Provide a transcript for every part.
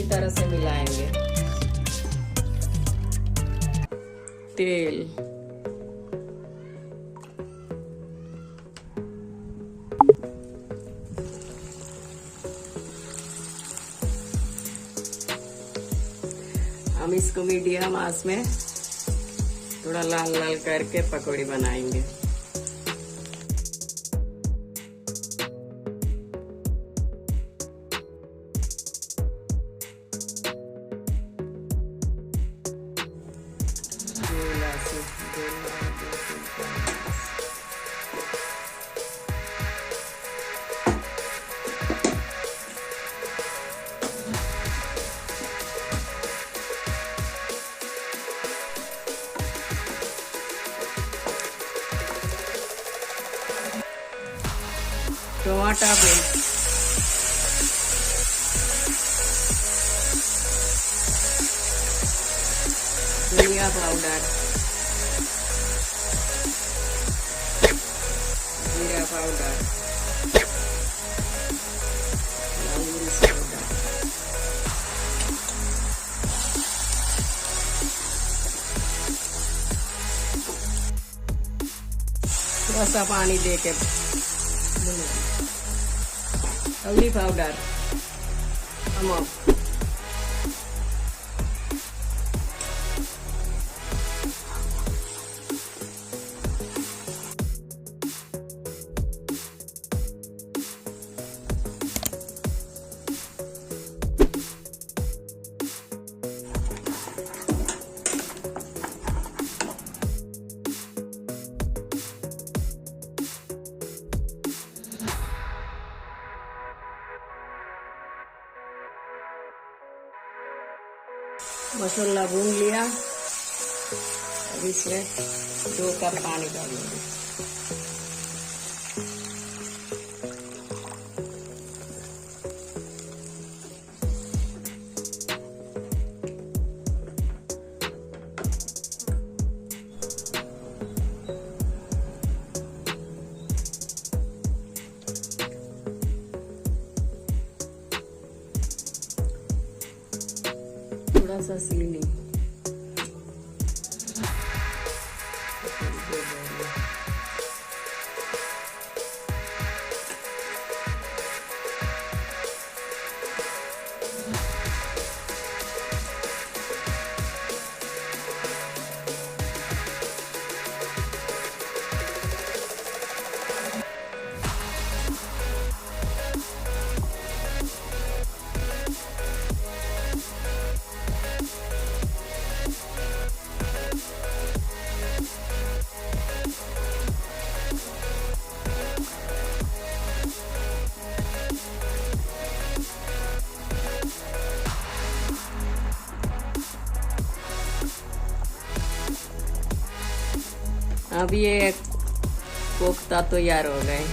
तरह से मिलाएंगे। तेल, हम इसको मीडियम आंच में थोड़ा लाल लाल करके पकौड़ी बनाएंगे। टमाटर पेस्ट, धनिया पाउडर, जीरा पाउडर, लाल मिर्च पाउडर, थोड़ा सा पानी देके हल्दी पाउडर, नमक, मसाला भून लिया। अब इसमें 2 कप पानी डालेंगे। थोड़ा सा सीनी, अब ये कोफ्ता तैयार हो गए।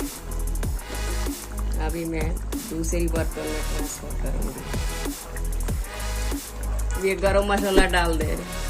अभी मैं दूसरी बर्तन में ट्रांसफर करूंगी। ये गरम मसाला डाल दे रहे।